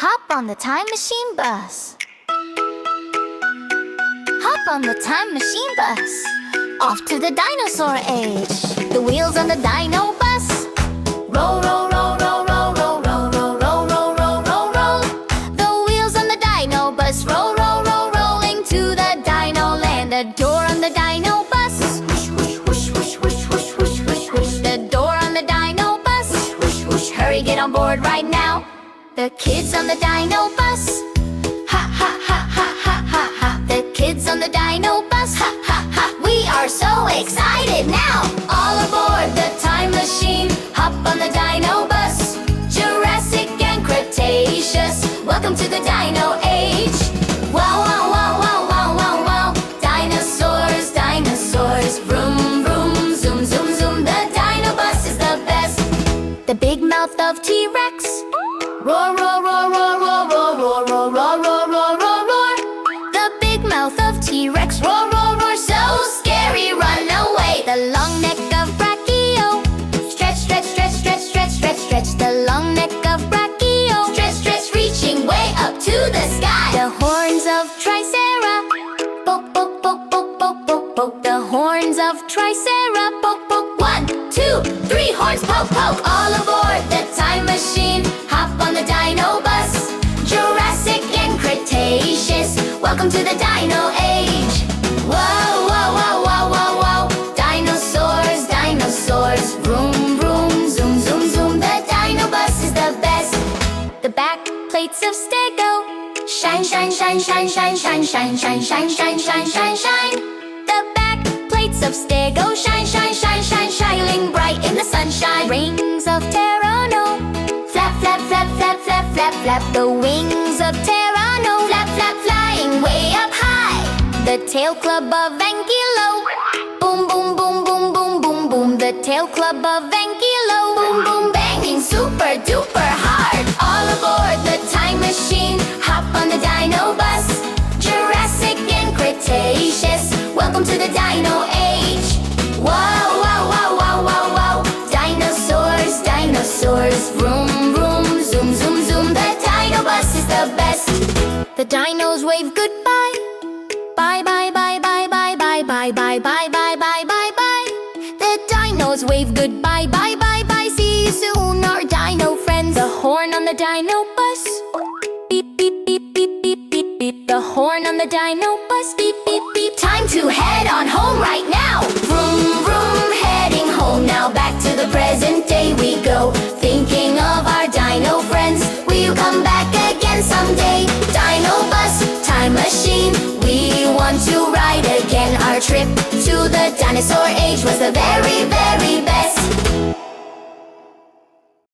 Hop on the time machine bus. Hop on the time machine bus. Off to the dinosaur age. The wheels on the dino bus. Roll, roll, roll, roll, roll, roll, roll, roll, roll, roll, roll, roll, roll. The wheels on the dino bus. Roll, roll, roll, rolling to the dino land. The door on the dino bus. Whoosh, whoosh, whoosh, whoosh, whoosh, whoosh, whoosh, whoosh, whoosh. The door on the dino bus. Whoosh, whoosh, whoosh. Hurry, get on board right now. The kids on the dino bus. Ha, ha, ha, ha, ha, ha, ha. The kids on the dino bus. Ha, ha, ha. We are so excited now. All aboard the time machine. Hop on the dino bus. Jurassic and Cretaceous. Welcome to the dino age. Wow, wow, wow, wow, wow, wow, wow. Dinosaurs, dinosaurs. Vroom, vroom, zoom, zoom, zoom. The dino bus is the best. The big mouth of T-Rex. Roar, roar, roar, roar, roar, roar, roar, roar, roar, roar, roar, roar, roar. The big mouth of T-Rex. Roar, roar, roar, so scary, run away. The long neck of Brachio. Stretch, stretch, stretch, stretch, stretch, stretch, stretch. The long neck of Brachio. Stretch, stretch, reaching way up to the sky. The horns of Tricera. Poke, poke, poke, poke, poke, poke, poke. The horns of Tricera. Poke, poke. 1, 2, 3 horns, poke, poke. All aboard the time machine. Hop on the dino bus. Jurassic and Cretaceous. Welcome to the dino age. Whoa, whoa, whoa, whoa, whoa, whoa. Dinosaurs, dinosaurs. Vroom, vroom, zoom, zoom, zoom. The dino bus is the best. The back plates of Stego. Shine, shine, shine, shine, shine, shine, shine, shine, shine, shine, shine, shine, shine. The back plates of Stego. Shine, shine, shine, shine, shining bright in the sunshine. Rings of Pterano. Flap, flap, flap, flap, flap, flap, flap. The wings of Pterano. Flap, flap, flying way up high. The tail club of Ankylo. Boom, boom, boom, boom, boom, boom, boom. The tail club of Ankylo. Boom, boom, banging super duper hard. All aboard the time machine. Hop on the dino bus. Jurassic and Cretaceous. Welcome to the dino age. Whoa, whoa, whoa, whoa, whoa, whoa. Dinosaurs, dinosaurs. Vroom, vroom, zoom, zoom, zoom. The dino bus is the best. The dinos wave goodbye. Bye, bye, bye, bye, bye, bye, bye, bye, bye, bye, bye, bye, bye. The dinos wave goodbye. Bye, bye, bye. See you soon, our dino friends. The horn on the dino bus. Beep, beep, beep, beep, beep, beep, beep. The horn on the dino bus. Beep, beep, beep. Time to head on home right now. Vroom, vroom, heading home now. Back to the present day we go. Thinking of our dino friends. Will you come back again someday? Dino bus, time machine. We want to ride again. Our trip to the dinosaur age was the very best.